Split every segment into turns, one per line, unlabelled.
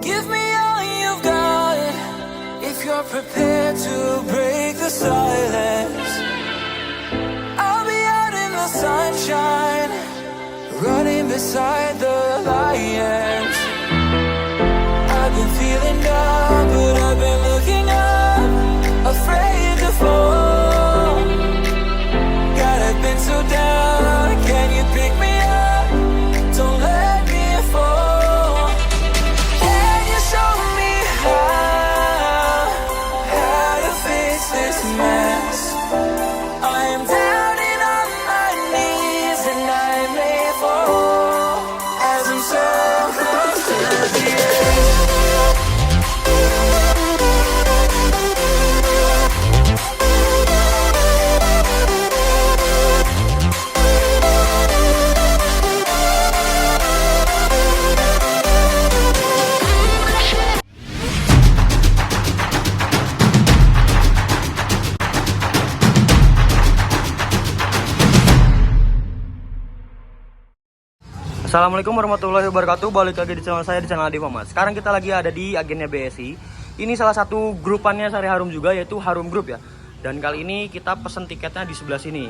Give me all you've got if you're prepared to break the silence. I'll be out in the sunshine, running beside the lions. I've been feeling down, but I've been looking up, afraid to fall. God, I've been so down, can you pick me up? Don't let me fall. Can you show me how to fix this mess? I am down and on my knees, and I may fall as I'm so close to the edge.
Assalamualaikum warahmatullahi wabarakatuh. Balik lagi di channel saya, di channel Adi Muhammad. Sekarang kita lagi ada di agennya BSI. Ini salah satu grupannya Sari Harum juga, yaitu Harum Group ya. Dan kali ini kita pesen tiketnya di sebelah sini.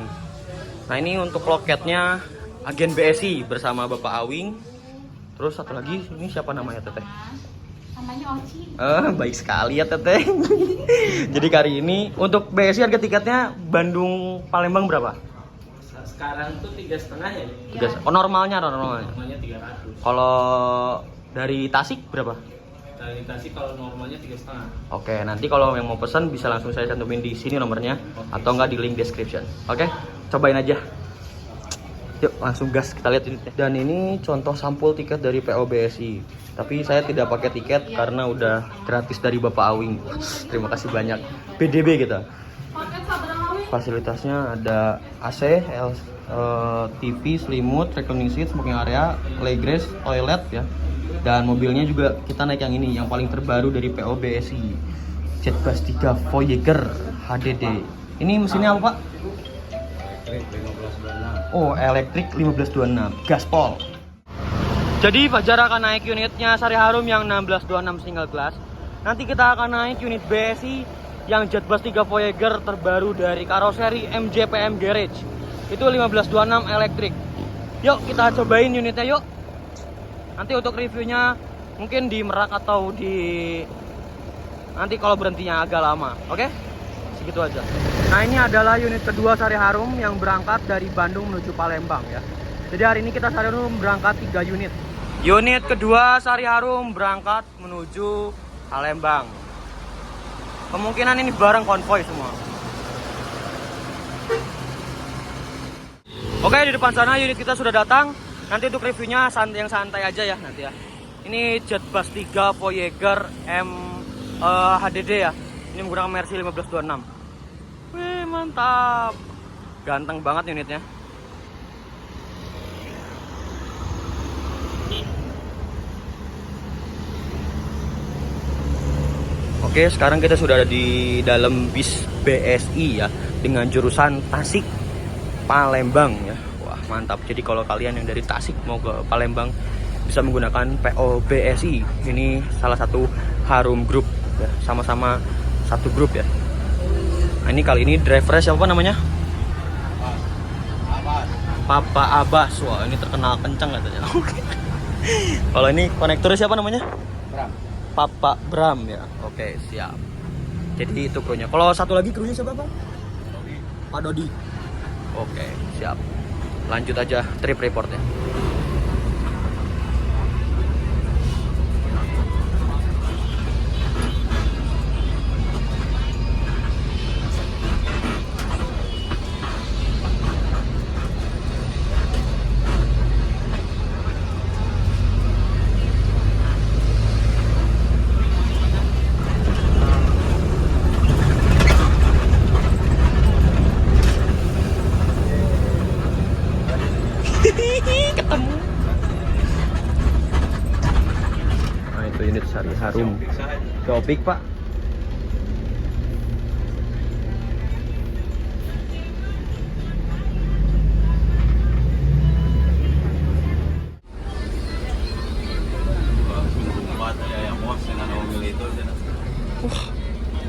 Nah, ini untuk loketnya agen BSI bersama Bapak Awing. Terus satu lagi, ini siapa namanya Teteh?
Namanya Oci.
Baik sekali ya Teteh. Jadi kali ini untuk BSI harga tiketnya Bandung Palembang berapa?
Sekarang tuh 3,5 ya?
Oh, normalnya.
Normalnya 300.
Kalau dari Tasik berapa?
Dari Tasik kalau normalnya 3,5.
Oke, nanti kalau yang mau pesan bisa langsung saya cantumin di sini nomornya.
Oke.
Atau enggak di link description. Oke, cobain aja. Yuk langsung gas, kita lihat unitnya. Dan ini contoh sampul tiket dari PO BSI. Tapi saya tidak pakai tiket karena udah gratis dari Bapak Awing. Terima kasih banyak. PDB kita. Fasilitasnya ada AC, TV, selimut, reclining seat, smoking area, legroom, toilet ya. Dan mobilnya juga kita naik yang ini, yang paling terbaru dari PO BSI, Jetbus 3 Voyager HDD. Ini mesinnya apa Pak?
1526.
Oh, elektrik 1526, gaspol. Jadi Fajar akan naik unitnya Sari Harum yang 1626 single glass. Nanti kita akan naik unit BSI yang Jetbus 3 Voyager terbaru dari karoseri MJPM Garage. Itu 1526 elektrik. Yuk kita cobain unitnya yuk. Nanti untuk reviewnya mungkin di Merak atau di nanti kalau berhentinya agak lama. Oke? Segitu aja. Nah, ini adalah unit kedua Sari Harum yang berangkat dari Bandung menuju Palembang ya. Jadi hari ini kita Sari Harum berangkat 3 unit. Unit kedua Sari Harum berangkat menuju Palembang. Kemungkinan ini bareng konvoy semua. Oke, di depan sana unit kita sudah datang. Nanti untuk reviewnya yang santai aja ya nanti ya. Ini Jetbus 3 Voyager HDD ya. Ini menggunakan Mercy 1526. Wih, mantap. Ganteng banget unitnya. Oke, sekarang kita sudah ada di dalam bis BSI ya, dengan jurusan Tasik Palembang ya. Wah, mantap. Jadi kalau kalian yang dari Tasik mau ke Palembang bisa menggunakan PO BSI. Ini salah satu Harum Group ya, sama-sama satu grup ya. Nah, ini kali ini drivernya siapa namanya? Papa Abbas. Wah, ini terkenal kencang katanya. Kalau ini konektornya siapa namanya? Papa Bram ya. Oke, siap. Jadi itu krunya. Kalau satu lagi krunya siapa, Pak? Pak Dodi. Oke, siap. Lanjut aja trip reportnya. Ketemu. Nah, itu unit Sari Harum. Topik, Pak.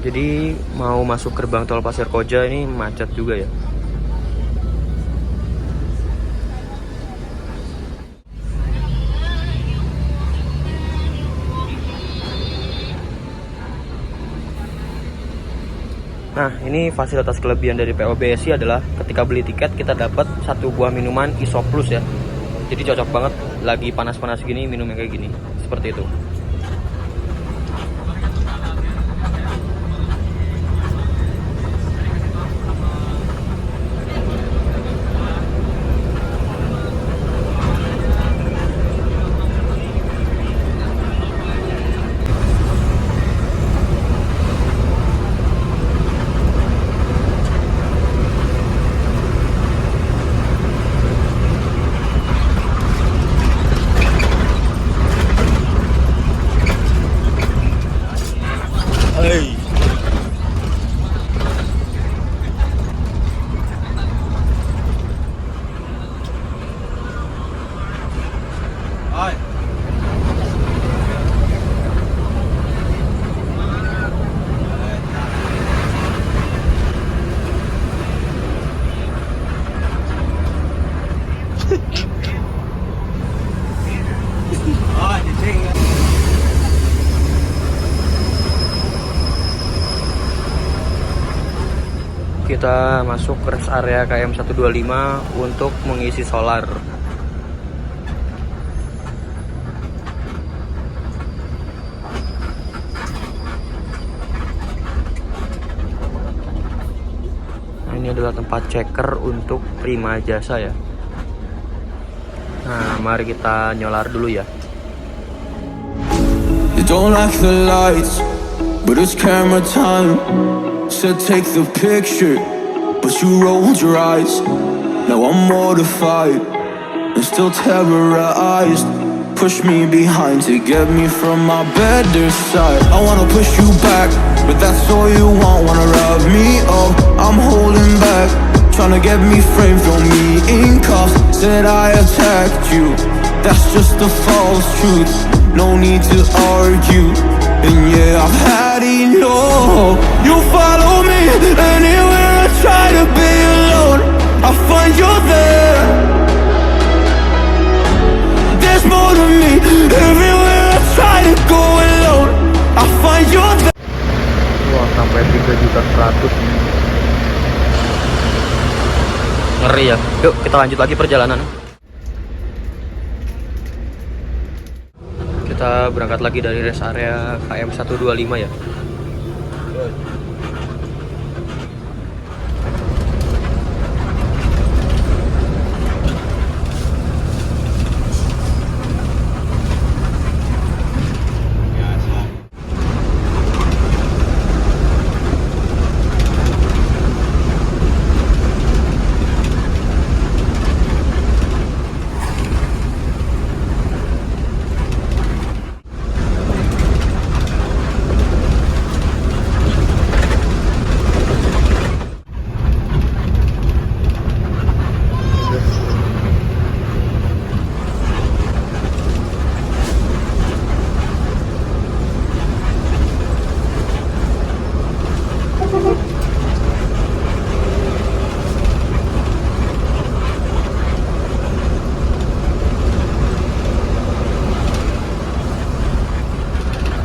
Jadi mau masuk gerbang tol Pasir Koja ini macet juga ya. Nah, ini fasilitas kelebihan dari PO BSI adalah ketika beli tiket kita dapat 1 buah minuman ISO Plus ya. Jadi cocok banget lagi panas-panas gini minum yang kayak gini. Seperti itu. Kita masuk rest area KM 125 untuk mengisi solar. Nah, ini adalah tempat checker untuk prima jasa ya. Nah, mari kita nyolar dulu ya.
You don't like the lights, but it's camera time. Said take the picture, but you rolled your eyes. Now I'm mortified and still terrorized. Push me behind to get me from my better side. I wanna push you back, but that's all you want. Wanna rub me up, I'm holding back. Tryna get me framed, throw me in cuffs. Said I attacked you, that's just a false truth. No need to argue. And yeah, I've had enough. You follow me anywhere I try to be alone. I find you there. There's more to me. Everywhere I try to go alone, I find you there.
Wah, sampai 3.100.000. Ngeri ya. Yuk kita lanjut lagi perjalanan. Kita berangkat lagi dari rest area KM 125 ya.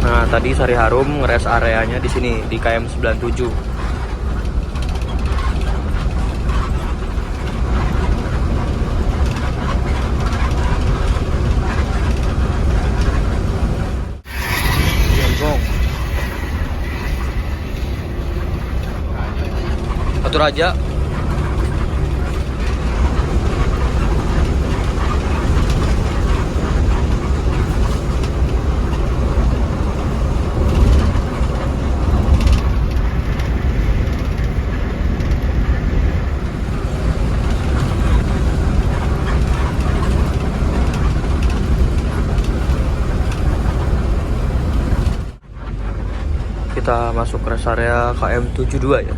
Nah, tadi Sari Harum ngeres areanya di sini di KM 97. Batu Raja. Kita masuk rest area KM 72 ya.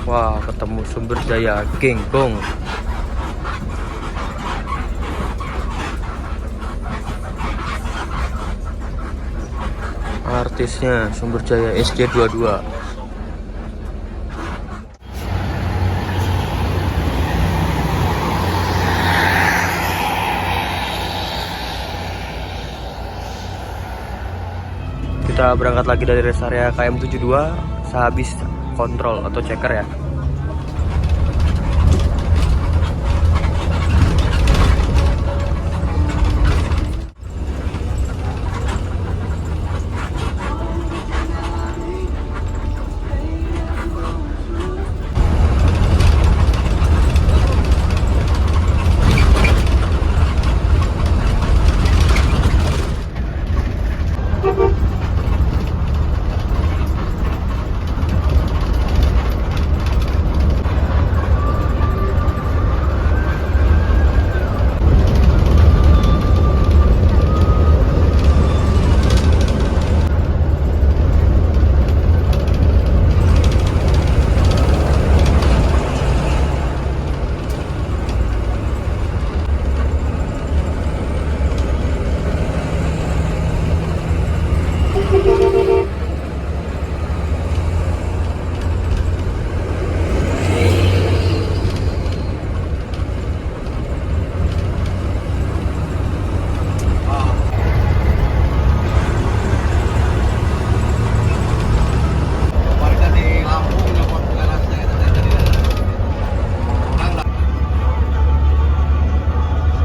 Wah, ketemu Sumber Jaya Genggong. artisnya Sumber Jaya SJ22. Kita berangkat lagi dari rest area KM72 sehabis kontrol atau checker ya.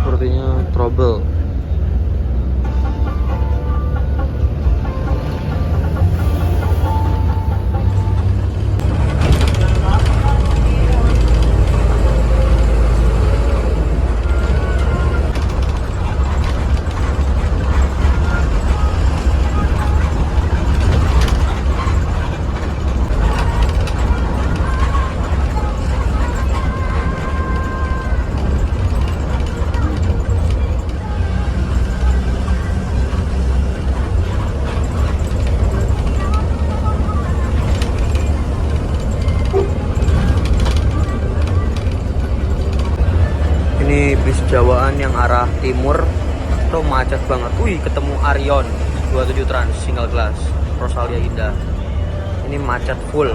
Sepertinya trouble. Ini bis Jawaan yang arah timur tuh macet banget. Wih, ketemu Arion 27 Trans single class Rosalia Indah. Ini macet full.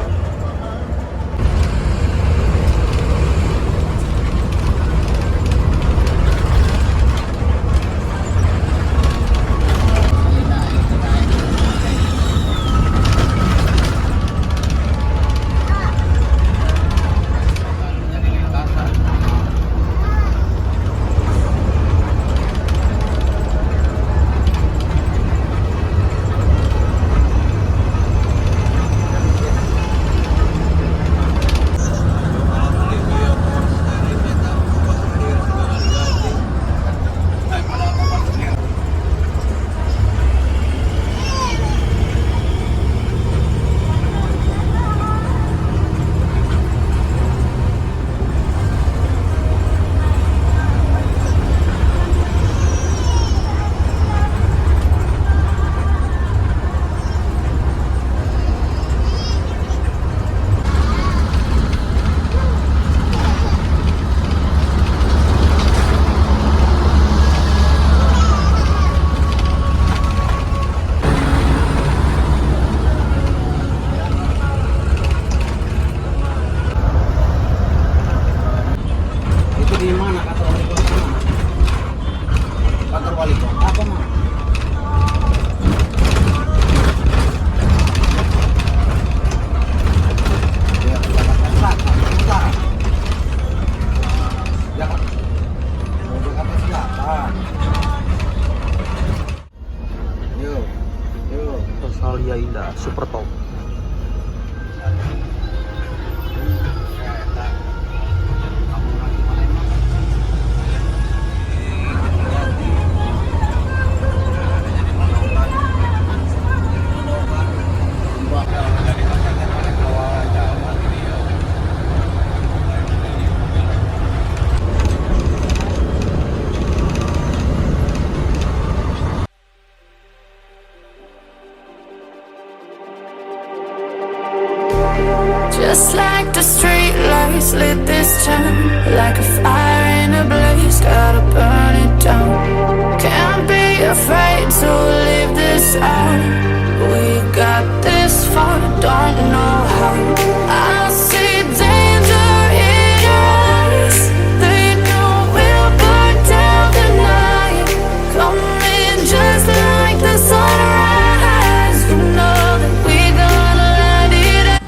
Rosalia Indah super top.
Just like the street lights lit this town, like a fire in a blaze, gotta burn it down. Can't be afraid to leave this out. We got no how. I see danger in your eyes. They know we'll burn down the night. Coming just like the sunrise. You know that we're gonna light it up.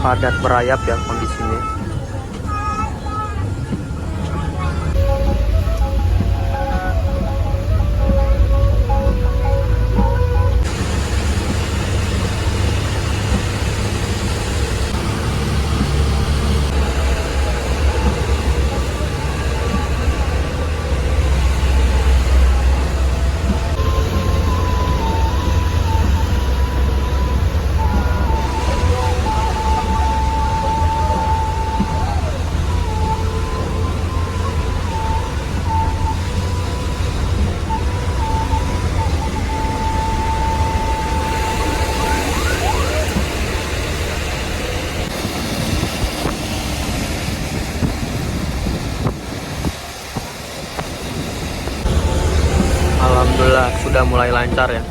Padat merayap ya kondisinya. Alhamdulillah sudah mulai lancar ya.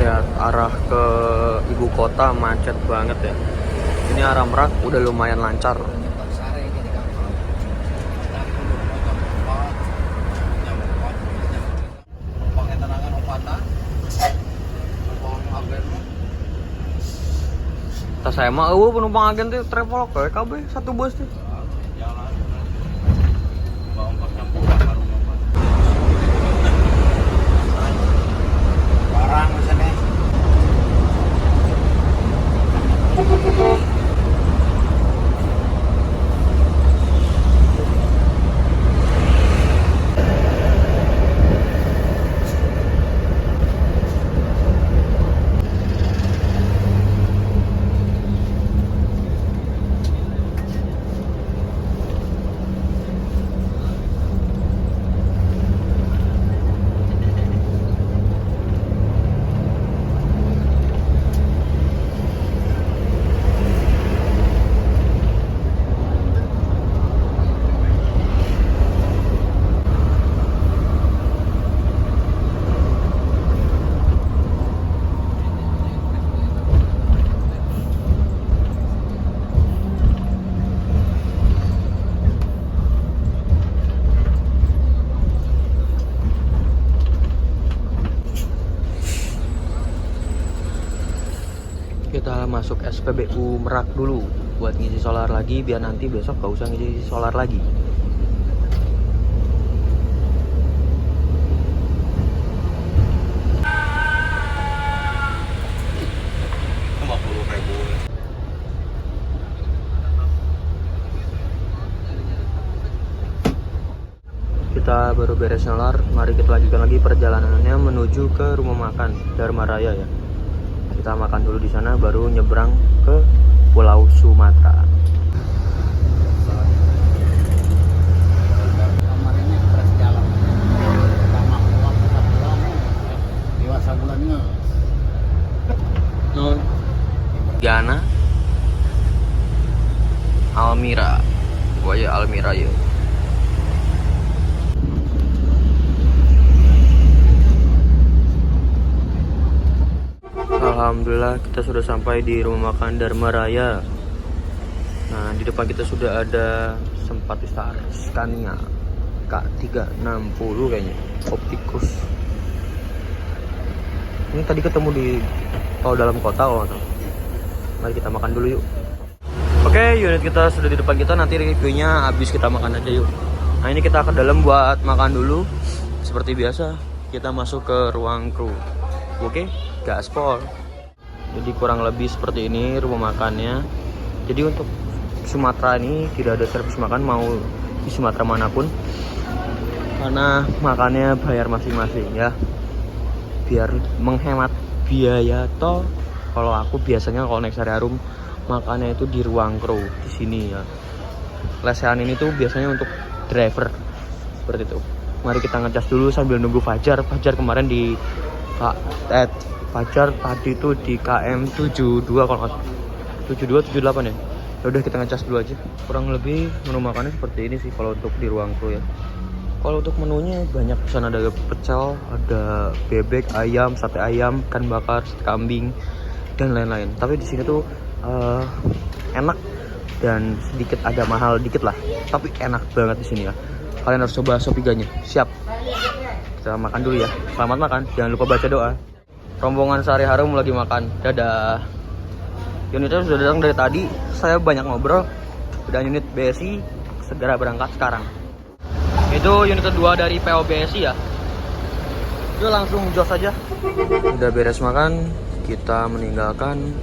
Lihat arah ke ibu kota macet banget ya. Ini arah Merak udah lumayan lancar. Tas saya mah penumpang agen tuh travel kayak KB satu bus tuh.
Barang misalnya.
Kita masuk SPBU Merak dulu buat ngisi solar lagi, biar nanti besok gak usah ngisi solar lagi. Kita baru beres solar, mari kita lanjutkan lagi perjalanannya menuju ke rumah makan Dharma Raya ya. Kita makan dulu di sana, baru nyebrang ke Pulau Sumatera. Almira. Buaya Almira ya. Alhamdulillah kita sudah sampai di rumah makan Dharma Raya. Nah, di depan kita sudah ada Sempati Star Scania K360 kayaknya, Optikus. Ini tadi ketemu di tol dalam kota kalau nggak salah. Mari kita makan dulu yuk. Oke, unit kita sudah di depan kita. Nanti reviewnya habis kita makan aja yuk. Nah, ini kita ke dalam buat makan dulu. Seperti biasa, kita masuk ke ruang kru. Oke, gaspol. Jadi kurang lebih seperti ini rumah makannya. Jadi untuk Sumatera ini tidak ada servis makan mau di Sumatera manapun, karena makannya bayar masing-masing ya, biar menghemat biaya tol. Kalau aku biasanya kalau naik Sari Harum makannya itu di ruang kru di sini ya. Lesehan ini tuh biasanya untuk driver seperti itu. Mari kita ngecas dulu sambil nunggu Fajar. Fajar kemarin di Fajar tadi tuh di KM 72 kalau nggak 72 78 ya. Udah kita ngecas dulu aja. Kurang lebih menu makannya seperti ini sih kalau untuk di ruang kru ya. Kalau untuk menunya banyak pesan, ada pecel, ada bebek, ayam, sate ayam, ikan bakar, sate kambing dan lain-lain. Tapi di sini tuh enak dan sedikit ada mahal dikit lah. Tapi enak banget di sini ya. Kalian harus coba Shopee-nya. Siap. Kita makan dulu ya. Selamat makan. Jangan lupa baca doa. Rombongan Sari Harum lagi makan. Dadah. Unitnya sudah datang dari tadi. Saya banyak ngobrol. Dan unit BSI segera berangkat sekarang. Itu unit kedua dari PO BSI ya. Yuk langsung jos aja. Udah beres makan, kita meninggalkan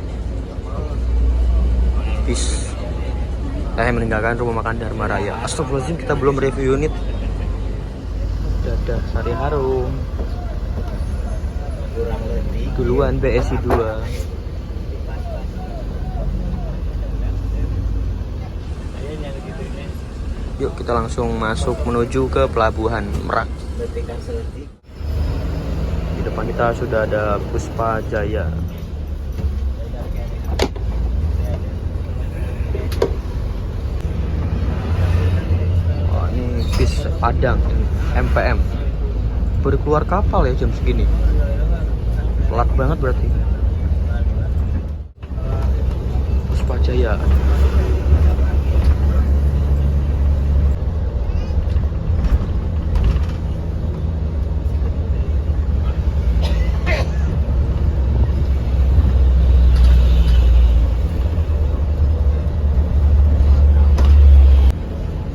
meninggalkan rumah makan Dharma Raya. Astagfirullahaladzim, kita belum review unit. Dadah Sari Harum. Duluan BSI 2. Yuk kita langsung masuk menuju ke pelabuhan Merak. Di depan kita sudah ada Puspa Jaya. Oh, ini bis Padang MPM. Baru keluar kapal ya jam segini. Telat banget berarti. Puspa Jaya.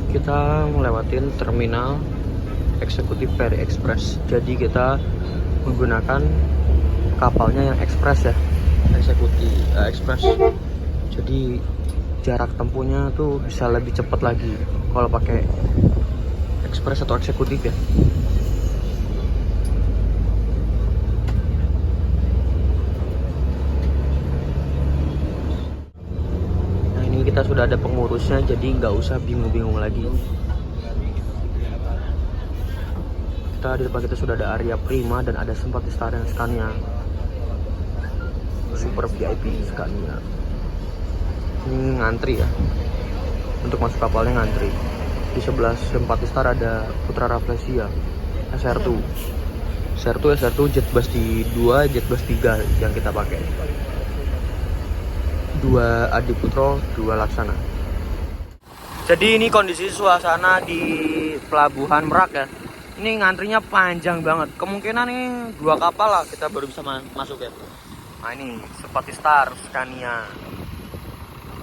Kita melewatin terminal eksekutif Ferry Express. Jadi kita menggunakan kapalnya yang ekspres ya, eksekutif ekspres. Jadi jarak tempuhnya tuh bisa lebih cepat lagi kalau pakai ekspres atau eksekutif ya. Nah ini kita sudah ada pengurusnya, jadi nggak usah bingung-bingung lagi. Kita di depan kita sudah ada Arya Prima dan ada Sempati Star dan Scania Super VIP Scania. Ini ngantri ya, untuk masuk kapalnya ngantri. Di sebelah Sempati Star ada Putra Rafflesia SR2 Jetbus di 2, Jetbus 3 yang kita pakai. 2 Adi Putro, 2 Laksana. Jadi ini kondisi suasana di pelabuhan Merak ya. Ini ngantrinya panjang banget. Kemungkinan nih 2 kapal lah kita baru bisa masuk ya. Nah ini Sempati Star Scania.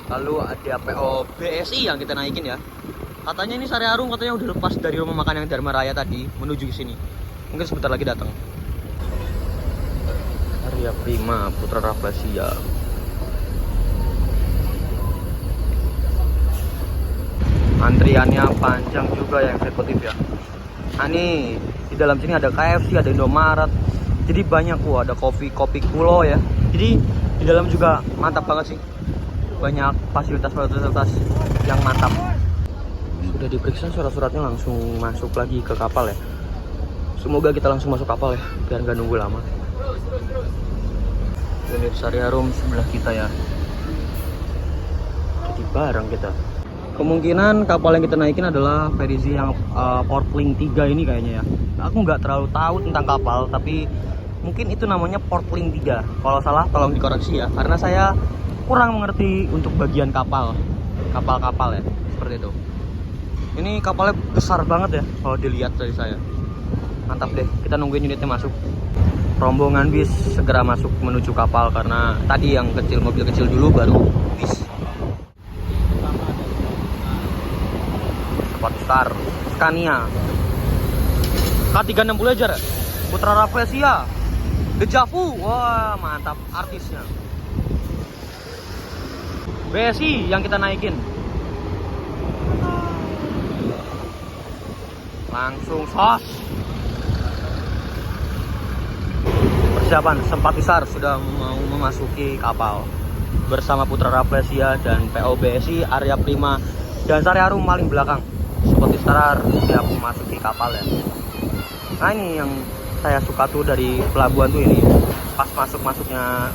Lalu ada PO BSI yang kita naikin ya. Katanya ini Sari Harum katanya udah lepas dari rumah makan yang Dharma Raya tadi menuju ke sini. Mungkin sebentar lagi datang. Arya Prima Putra Rafflesia. Antriannya panjang juga yang eksekutif ya. Nah ini di dalam sini ada KFC, ada Indomaret. Jadi banyak ada kopi kulo ya. Jadi di dalam juga mantap banget sih. Banyak fasilitas yang mantap. Sudah diperiksa surat-suratnya, langsung masuk lagi ke kapal ya. Semoga kita langsung masuk kapal ya, biar nggak nunggu lama. Unit Sari Harum sebelah kita ya. Jadi bareng kita. Kemungkinan kapal yang kita naikin adalah Verizi yang Portling 3 ini kayaknya ya. Aku nggak terlalu tahu tentang kapal, tapi mungkin itu namanya Portling 3. Kalau salah tolong dikoreksi ya, karena saya kurang mengerti untuk bagian kapal ya, seperti itu. Ini kapalnya besar banget ya kalau dilihat dari saya. Mantap deh, kita nungguin unitnya masuk. Rombongan bis segera masuk menuju kapal karena tadi yang kecil, mobil kecil dulu baru bis. Star Scania K360 aja, Putra Rafflesia, Dejavu, wah mantap artisnya. BSI yang kita naikin, langsung sos. Persiapan Sempatisar sudah mau memasuki kapal bersama Putra Rafflesia dan PO BSI Arya Prima dan Sari Harum paling belakang. Sempatisar siap memasuki kapal ya. Nah ini yang saya suka tuh dari pelabuhan tuh ini, pas masuknya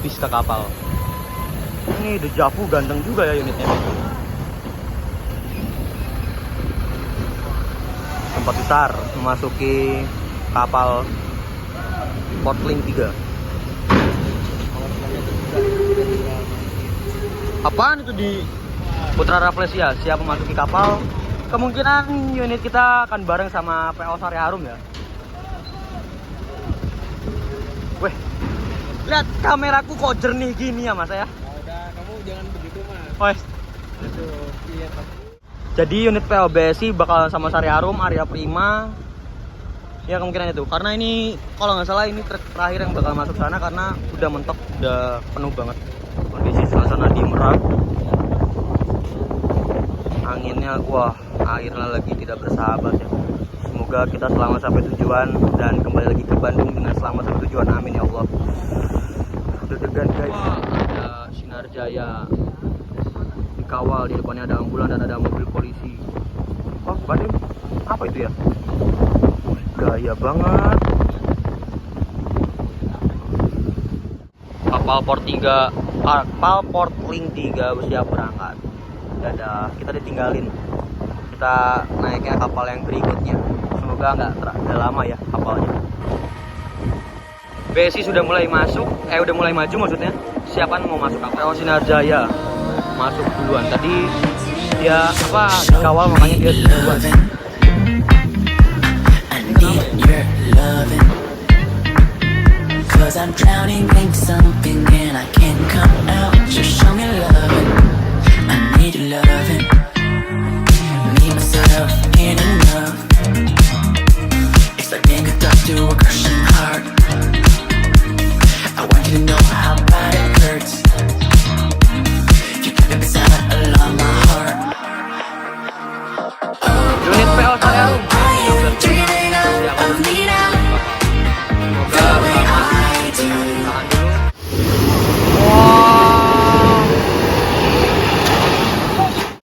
bis ke kapal. Ini Dejavu ganteng juga ya unitnya. Sempatisar memasuki kapal Portling 3. Apaan itu di Putra Rafflesia siap memasuki kapal? Kemungkinan unit kita akan bareng sama PO Sari Harum ya. Weh, lihat kameraku kok jernih gini ya mas ya.
Udah, kamu jangan begitu mas.
Wes.
Iya.
Jadi unit PO BSI bakal sama Sari Harum, Arya Prima. Ya kemungkinan itu. Karena ini kalau nggak salah ini truk terakhir yang bakal masuk sana karena udah mentok, udah penuh banget. Kondisi suasana di Merak. Anginnya, wah, airnya lagi tidak bersahabat ya. Semoga kita selamat sampai tujuan dan kembali lagi ke Bandung dengan selamat sampai tujuan. Amin ya Allah. Deg-degan guys. Wah, ada Sinar Jaya dikawal, di depannya ada ambulan dan ada mobil polisi. Oh, Bandung, apa itu ya? Gaya banget. Kapal Portling 3 siap berangkat. Dadah, kita ditinggalin. Kita naiknya kapal yang berikutnya. Semoga nggak lama ya kapalnya. BSI sudah mulai masuk, udah mulai maju maksudnya. Siapa mau masuk kapal? Sinar Jaya masuk duluan. Tadi dia kawal makanya dia duluan.
Cause I'm drowning in something and I can't come out.